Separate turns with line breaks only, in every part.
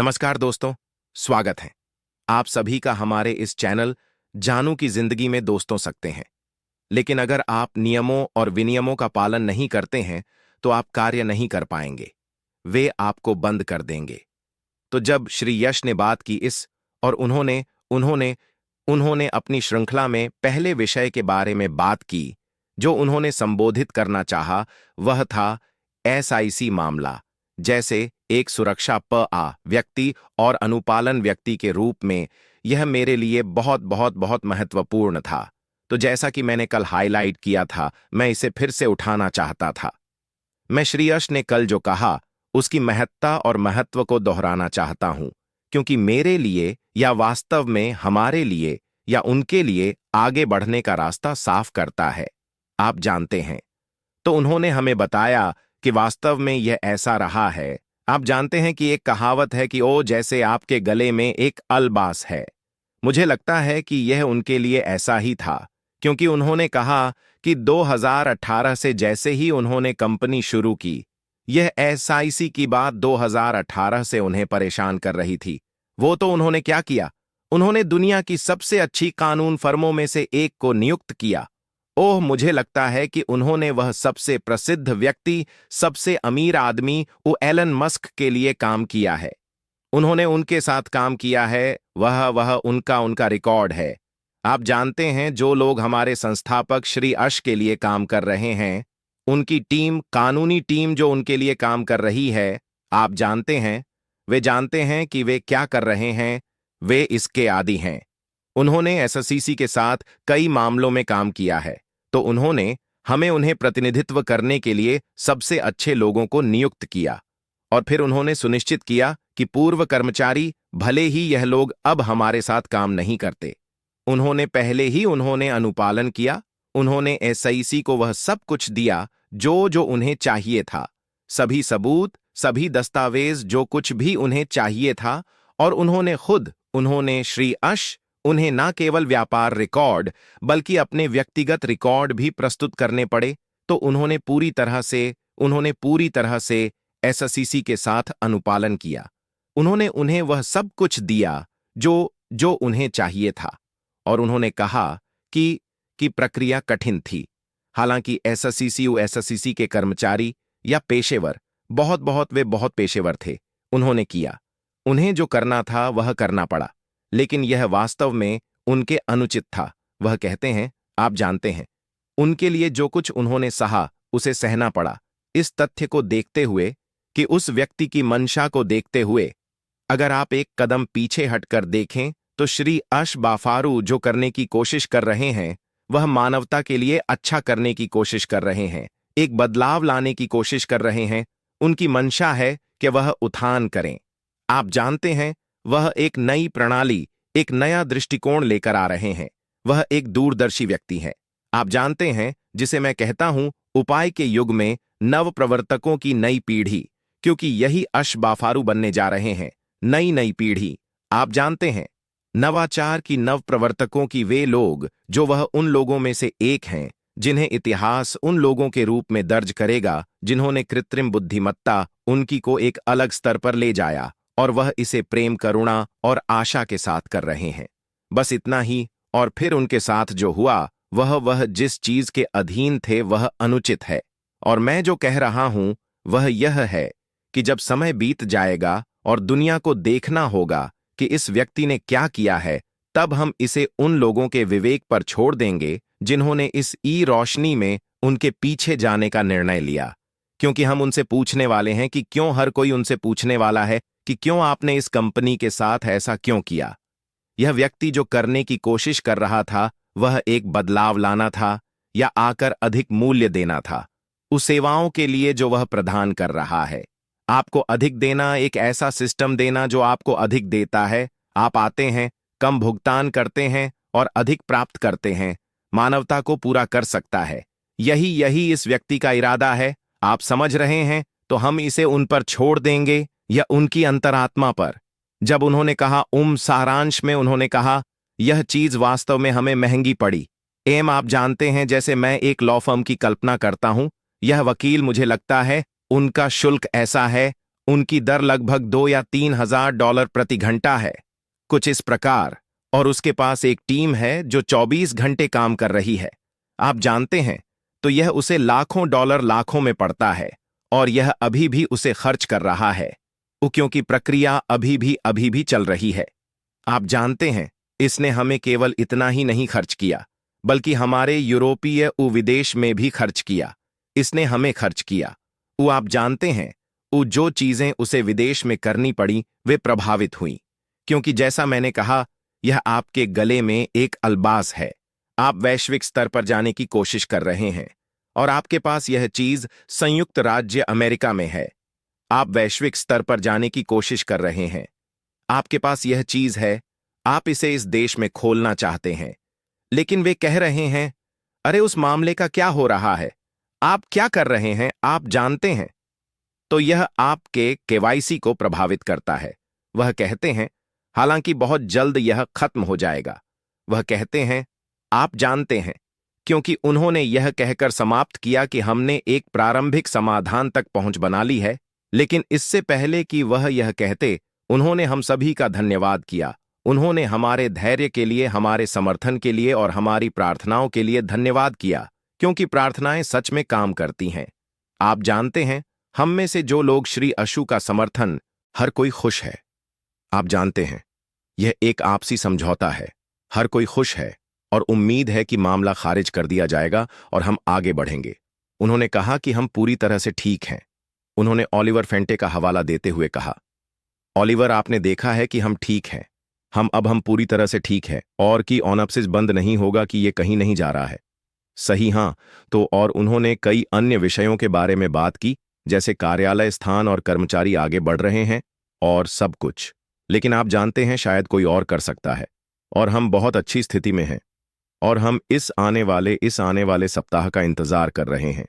नमस्कार दोस्तों, स्वागत है आप सभी का हमारे इस चैनल जानू की जिंदगी में। दोस्तों सकते हैं, लेकिन अगर आप नियमों और विनियमों का पालन नहीं करते हैं तो आप कार्य नहीं कर पाएंगे, वे आपको बंद कर देंगे। तो जब श्री यश ने बात की इस और उन्होंने उन्होंने उन्होंने अपनी श्रृंखला में पहले विषय के बारे में बात की जो उन्होंने संबोधित करना चाहा, वह था एसआईसी मामला। जैसे एक सुरक्षा व्यक्ति और अनुपालन व्यक्ति के रूप में यह मेरे लिए बहुत बहुत बहुत महत्वपूर्ण था। तो जैसा कि मैंने कल हाईलाइट किया था, मैं इसे फिर से उठाना चाहता था। मैं श्री यश ने कल जो कहा उसकी महत्ता और महत्व को दोहराना चाहता हूं, क्योंकि मेरे लिए या वास्तव में हमारे लिए या उनके लिए आगे बढ़ने का रास्ता साफ करता है। आप जानते हैं, तो उन्होंने हमें बताया कि वास्तव में यह ऐसा रहा है। आप जानते हैं कि एक कहावत है कि ओ जैसे आपके गले में एक अलबास है। मुझे लगता है कि यह उनके लिए ऐसा ही था, क्योंकि उन्होंने कहा कि 2018 से जैसे ही उन्होंने कंपनी शुरू की, यह एसआईसी की बात 2018 से उन्हें परेशान कर रही थी। वो तो उन्होंने क्या किया, उन्होंने दुनिया की सबसे अच्छी कानून फर्मों में से एक को नियुक्त किया। ओह, मुझे लगता है कि उन्होंने वह सबसे प्रसिद्ध व्यक्ति, सबसे अमीर आदमी एलन मस्क के लिए काम किया है। उन्होंने उनके साथ काम किया है, वह उनका रिकॉर्ड है। आप जानते हैं, जो लोग हमारे संस्थापक श्री यश के लिए काम कर रहे हैं, उनकी टीम, कानूनी टीम जो उनके लिए काम कर रही है, आप जानते हैं, वे जानते हैं कि वे क्या कर रहे हैं, वे इसके आदी हैं। उन्होंने एससीसी के साथ कई मामलों में काम किया है, तो उन्होंने हमें उन्हें प्रतिनिधित्व करने के लिए सबसे अच्छे लोगों को नियुक्त किया, और फिर उन्होंने सुनिश्चित किया कि पूर्व कर्मचारी, भले ही यह लोग अब हमारे साथ काम नहीं करते, उन्होंने पहले ही उन्होंने अनुपालन किया। उन्होंने एसआईसी को वह सब कुछ दिया जो जो उन्हें चाहिए था, सभी सबूत, सभी दस्तावेज, जो कुछ भी उन्हें चाहिए था। और उन्होंने श्री यश उन्हें न केवल व्यापार रिकॉर्ड बल्कि अपने व्यक्तिगत रिकॉर्ड भी प्रस्तुत करने पड़े। तो उन्होंने पूरी तरह से एससीसी के साथ अनुपालन किया। उन्होंने उन्हें वह सब कुछ दिया जो जो उन्हें चाहिए था, और उन्होंने कहा कि प्रक्रिया कठिन थी। हालांकि एससीसी के कर्मचारी या पेशेवर वे बहुत पेशेवर थे। उन्होंने किया, उन्हें जो करना था वह करना पड़ा, लेकिन यह वास्तव में उनके अनुचित था। वह कहते हैं, आप जानते हैं, उनके लिए जो कुछ उन्होंने सहा उसे सहना पड़ा। इस तथ्य को देखते हुए कि उस व्यक्ति की मंशा को देखते हुए, अगर आप एक कदम पीछे हटकर देखें तो श्री यश बाफारू जो करने की कोशिश कर रहे हैं, वह मानवता के लिए अच्छा करने की कोशिश कर रहे हैं, एक बदलाव लाने की कोशिश कर रहे हैं। उनकी मंशा है कि वह उत्थान करें। आप जानते हैं, वह एक नई प्रणाली, एक नया दृष्टिकोण लेकर आ रहे हैं। वह एक दूरदर्शी व्यक्ति है। आप जानते हैं, जिसे मैं कहता हूं उपाय के युग में नव प्रवर्तकों की नई पीढ़ी, क्योंकि यही यश बाफारू बनने जा रहे हैं, नई पीढ़ी। आप जानते हैं, नवाचार की नव प्रवर्तकों की वे लोग जो वह उन लोगों में से एक हैं जिन्हें इतिहास उन लोगों के रूप में दर्ज करेगा जिन्होंने कृत्रिम बुद्धिमत्ता उनकी को एक अलग स्तर पर ले जाया, और वह इसे प्रेम, करुणा और आशा के साथ कर रहे हैं। बस इतना ही। और फिर उनके साथ जो हुआ, वह जिस चीज के अधीन थे वह अनुचित है। और मैं जो कह रहा हूं वह यह है कि जब समय बीत जाएगा और दुनिया को देखना होगा कि इस व्यक्ति ने क्या किया है, तब हम इसे उन लोगों के विवेक पर छोड़ देंगे जिन्होंने इस रोशनी में उनके पीछे जाने का निर्णय लिया। क्योंकि हम उनसे पूछने वाले हैं कि क्यों, हर कोई उनसे पूछने वाला है कि क्यों आपने इस कंपनी के साथ ऐसा क्यों किया। यह व्यक्ति जो करने की कोशिश कर रहा था, वह एक बदलाव लाना था या आकर अधिक मूल्य देना था उस सेवाओं के लिए जो वह प्रदान कर रहा है। आपको अधिक देना, एक ऐसा सिस्टम देना जो आपको अधिक देता है। आप आते हैं, कम भुगतान करते हैं और अधिक प्राप्त करते हैं, मानवता को पूरा कर सकता है। यही इस व्यक्ति का इरादा है। आप समझ रहे हैं? तो हम इसे उन पर छोड़ देंगे या उनकी अंतरात्मा पर। जब उन्होंने कहा सारांश में उन्होंने कहा, यह चीज वास्तव में हमें महंगी पड़ी। आप जानते हैं, जैसे मैं एक लॉ फर्म की कल्पना करता हूं, यह वकील, मुझे लगता है उनका शुल्क ऐसा है उनकी दर लगभग 2 या 3 हजार डॉलर प्रति घंटा है, कुछ इस प्रकार। और उसके पास एक टीम है जो 24 घंटे काम कर रही है। आप जानते हैं, तो यह उसे लाखों डॉलर लाखों में पड़ता है, और यह अभी भी उसे खर्च कर रहा है, क्योंकि प्रक्रिया अभी भी चल रही है। आप जानते हैं, इसने हमें केवल इतना ही नहीं खर्च किया, बल्कि हमारे यूरोपीय विदेश में भी खर्च किया। इसने हमें खर्च किया। आप जानते हैं, जो चीजें उसे विदेश में करनी पड़ी वे प्रभावित हुईं, क्योंकि जैसा मैंने कहा, यह आपके गले में एक अल्बास है। आप वैश्विक स्तर पर जाने की कोशिश कर रहे हैं, और आपके पास यह चीज संयुक्त राज्य अमेरिका में है। आप वैश्विक स्तर पर जाने की कोशिश कर रहे हैं, आपके पास यह चीज है, आप इसे इस देश में खोलना चाहते हैं। लेकिन वे कह रहे हैं, अरे उस मामले का क्या हो रहा है, आप क्या कर रहे हैं, आप जानते हैं। तो यह आपके केवाईसी को प्रभावित करता है। वह कहते हैं, हालांकि बहुत जल्द यह खत्म हो जाएगा। वह कहते हैं, आप जानते हैं, क्योंकि उन्होंने यह कहकर समाप्त किया कि हमने एक प्रारंभिक समाधान तक पहुंच बना ली है। लेकिन इससे पहले कि वह यह कहते, उन्होंने हम सभी का धन्यवाद किया। उन्होंने हमारे धैर्य के लिए, हमारे समर्थन के लिए और हमारी प्रार्थनाओं के लिए धन्यवाद किया, क्योंकि प्रार्थनाएं सच में काम करती हैं। आप जानते हैं, हम में से जो लोग श्री अशु का समर्थन, हर कोई खुश है। आप जानते हैं, यह एक आपसी समझौता है। हर कोई खुश है और उम्मीद है कि मामला खारिज कर दिया जाएगा और हम आगे बढ़ेंगे। उन्होंने कहा कि हम पूरी तरह से ठीक हैं। उन्होंने ओलिवर फेंटे का हवाला देते हुए कहा, ओलिवर, आपने देखा है कि हम ठीक हैं। हम पूरी तरह से ठीक हैं, और कि ओनप्सिस बंद नहीं होगा, कि यह कहीं नहीं जा रहा है। सही, हाँ। तो और उन्होंने कई अन्य विषयों के बारे में बात की, जैसे कार्यालय स्थान और कर्मचारी आगे बढ़ रहे हैं और सब कुछ। लेकिन आप जानते हैं, शायद कोई और कर सकता है, और हम बहुत अच्छी स्थिति में हैं, और हम इस आने वाले सप्ताह का इंतजार कर रहे हैं।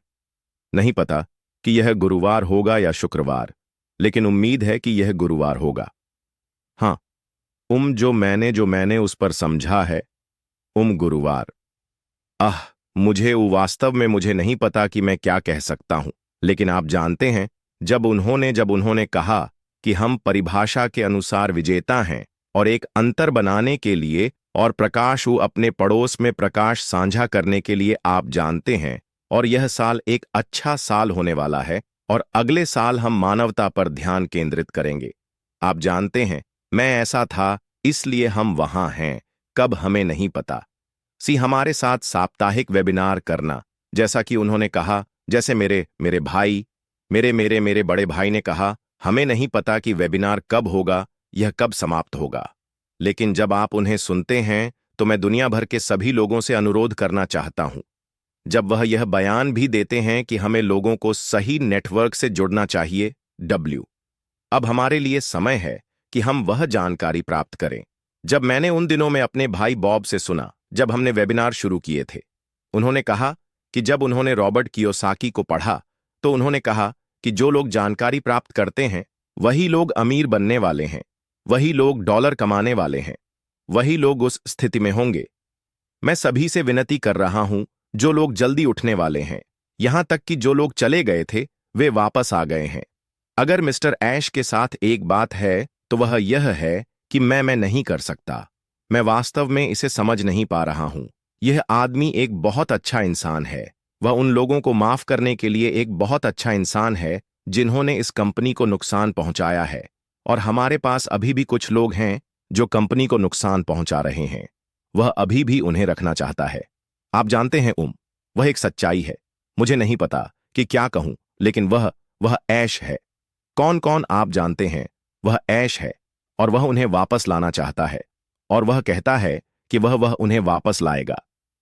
नहीं पता कि यह गुरुवार होगा या शुक्रवार, लेकिन उम्मीद है कि यह गुरुवार होगा। हाँ, जो मैंने उस पर समझा है, गुरुवार। वास्तव में मुझे नहीं पता कि मैं क्या कह सकता हूं। लेकिन आप जानते हैं, जब उन्होंने कहा कि हम परिभाषा के अनुसार विजेता हैं, और एक अंतर बनाने के लिए और प्रकाश अपने पड़ोस में प्रकाश साझा करने के लिए, आप जानते हैं, और यह साल एक अच्छा साल होने वाला है, और अगले साल हम मानवता पर ध्यान केंद्रित करेंगे। आप जानते हैं, मैं ऐसा था, इसलिए हम वहां हैं। कब हमें नहीं पता। हमारे साथ साप्ताहिक वेबिनार करना, जैसा कि उन्होंने कहा, जैसे मेरे भाई, मेरे बड़े भाई ने कहा, हमें नहीं पता कि वेबिनार कब होगा, यह कब समाप्त होगा। लेकिन जब आप उन्हें सुनते हैं, तो मैं दुनिया भर के सभी लोगों से अनुरोध करना चाहता हूं। जब वह यह बयान भी देते हैं कि हमें लोगों को सही नेटवर्क से जुड़ना चाहिए, अब हमारे लिए समय है कि हम वह जानकारी प्राप्त करें। जब मैंने उन दिनों में अपने भाई बॉब से सुना, जब हमने वेबिनार शुरू किए थे, उन्होंने कहा कि जब उन्होंने रॉबर्ट कियोसाकी को पढ़ा, तो उन्होंने कहा कि जो लोग जानकारी प्राप्त करते हैं, वही लोग अमीर बनने वाले हैं, वही लोग डॉलर कमाने वाले हैं, वही लोग उस स्थिति में होंगे। मैं सभी से विनती कर रहा हूं, जो लोग जल्दी उठने वाले हैं, यहां तक कि जो लोग चले गए थे, वे वापस आ गए हैं। अगर मिस्टर ऐश के साथ एक बात है, तो वह यह है कि मैं नहीं कर सकता। मैं वास्तव में इसे समझ नहीं पा रहा हूं। यह आदमी एक बहुत अच्छा इंसान है। वह उन लोगों को माफ करने के लिए एक बहुत अच्छा इंसान है जिन्होंने इस कंपनी को नुकसान पहुंचाया है, और हमारे पास अभी भी कुछ लोग हैं जो कंपनी को नुकसान पहुंचा रहे हैं। वह अभी भी उन्हें रखना चाहता है। आप जानते हैं, वह एक सच्चाई है। मुझे नहीं पता कि क्या कहूं, लेकिन वह ऐश है। कौन कौन आप जानते हैं, वह ऐश है, और वह उन्हें वापस लाना चाहता है, और वह कहता है कि वह उन्हें वापस लाएगा।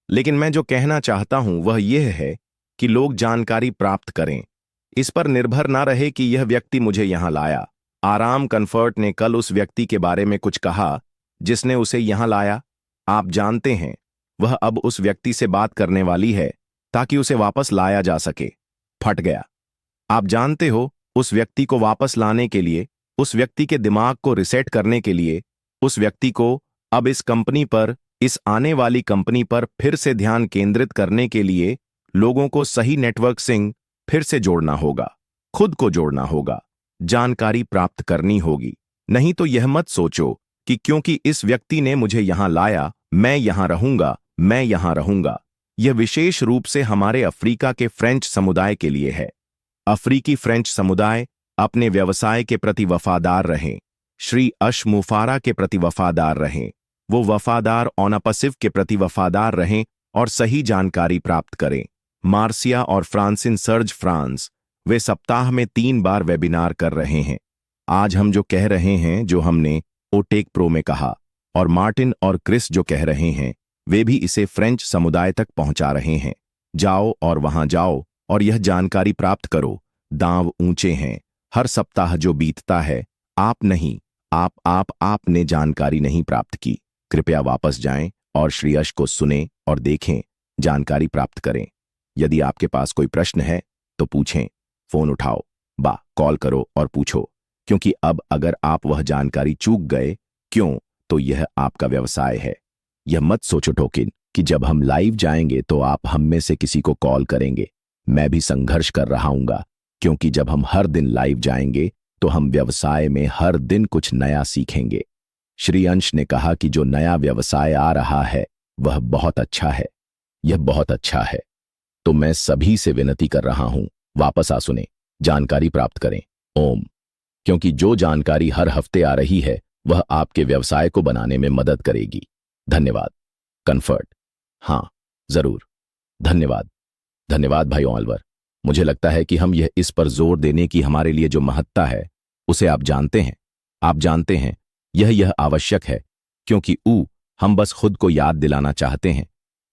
लेकिन मैं जो कहना चाहता हूं वह यह है कि लोग जानकारी प्राप्त करें। इस पर निर्भर ना रहे कि यह व्यक्ति मुझे यहां लाया। आराम कंफर्ट ने कल उस व्यक्ति के बारे में कुछ कहा जिसने उसे यहां लाया। आप जानते हैं, वह अब उस व्यक्ति से बात करने वाली है ताकि उसे वापस लाया जा सके। फट गया। आप जानते हो, उस व्यक्ति को वापस लाने के लिए, उस व्यक्ति के दिमाग को रिसेट करने के लिए, उस व्यक्ति को अब इस कंपनी पर, इस आने वाली कंपनी पर फिर से ध्यान केंद्रित करने के लिए लोगों को सही नेटवर्क से फिर से जोड़ना होगा, खुद को जोड़ना होगा। जानकारी प्राप्त करनी होगी। नहीं तो यह मत सोचो कि क्योंकि इस व्यक्ति ने मुझे यहां लाया, मैं यहां रहूंगा, मैं यहां रहूंगा। यह विशेष रूप से हमारे अफ्रीका के फ्रेंच समुदाय के लिए है। अफ्रीकी फ्रेंच समुदाय अपने व्यवसाय के प्रति वफादार रहें, श्री अशमुफारा के प्रति वफादार रहें, वो वफादार ओनापसिव के प्रति वफादार रहें और सही जानकारी प्राप्त करें। मार्सिया और फ्रांसिन सर्ज फ्रांस, वे सप्ताह में 3 बार वेबिनार कर रहे हैं। आज हम जो कह रहे हैं, जो हमने ओटेक प्रो में कहा, और मार्टिन और क्रिस जो कह रहे हैं, वे भी इसे फ्रेंच समुदाय तक पहुंचा रहे हैं। जाओ और वहां जाओ और यह जानकारी प्राप्त करो। दांव ऊंचे हैं। हर सप्ताह जो बीतता है, आपने जानकारी नहीं प्राप्त की। कृपया वापस जाएं और श्री यश को सुने और देखें, जानकारी प्राप्त करें। यदि आपके पास कोई प्रश्न है तो पूछें, फोन उठाओ, कॉल करो और पूछो, क्योंकि अब अगर आप वह जानकारी चूक गए, तो यह आपका व्यवसाय है। यह मत सोचो टोकिन कि जब हम लाइव जाएंगे तो आप हम में से किसी को कॉल करेंगे। मैं भी संघर्ष कर रहा हूंगा, क्योंकि जब हम हर दिन लाइव जाएंगे तो हम व्यवसाय में हर दिन कुछ नया सीखेंगे। श्री अंश ने कहा कि जो नया व्यवसाय आ रहा है वह बहुत अच्छा है। यह बहुत अच्छा है। तो मैं सभी से विनती कर रहा हूं, वापस आ सुने, जानकारी प्राप्त करें। ओम। क्योंकि जो जानकारी हर हफ्ते आ रही है वह आपके व्यवसाय को बनाने में मदद करेगी। धन्यवाद। कंफर्ट। हाँ, जरूर। धन्यवाद। धन्यवाद भाई ऑलवर। मुझे लगता है कि हम इस पर जोर देने की हमारे लिए जो महत्ता है उसे आप जानते हैं। आप जानते हैं, यह आवश्यक है, क्योंकि हम बस खुद को याद दिलाना चाहते हैं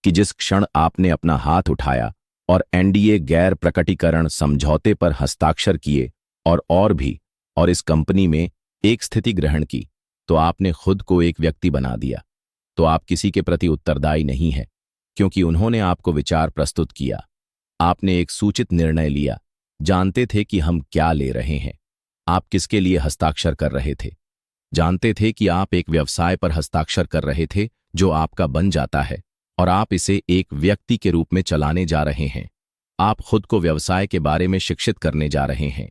कि जिस क्षण आपने अपना हाथ उठाया और एनडीए गैर प्रकटीकरण समझौते पर हस्ताक्षर किए और इस कंपनी में एक स्थिति ग्रहण की, तो आपने खुद को एक व्यक्ति बना दिया। तो आप किसी के प्रति उत्तरदायी नहीं है, क्योंकि उन्होंने आपको विचार प्रस्तुत किया। आपने एक सूचित निर्णय लिया, जानते थे कि हम क्या ले रहे हैं, आप किसके लिए हस्ताक्षर कर रहे थे, जानते थे कि आप एक व्यवसाय पर हस्ताक्षर कर रहे थे जो आपका बन जाता है और आप इसे एक व्यक्ति के रूप में चलाने जा रहे हैं। आप खुद को व्यवसाय के बारे में शिक्षित करने जा रहे हैं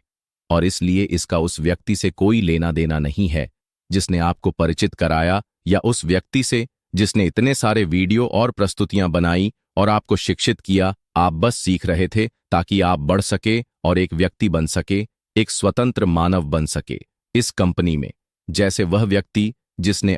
और इसलिए इसका उस व्यक्ति से कोई लेना देना नहीं है जिसने आपको परिचित कराया, या उस व्यक्ति से जिसने इतने सारे वीडियो और प्रस्तुतियां बनाई और आपको शिक्षित किया। आप बस सीख रहे थे ताकि आप बढ़ सके और एक व्यक्ति बन सके, एक स्वतंत्र मानव बन सके इस कंपनी में, जैसे वह व्यक्ति जिसने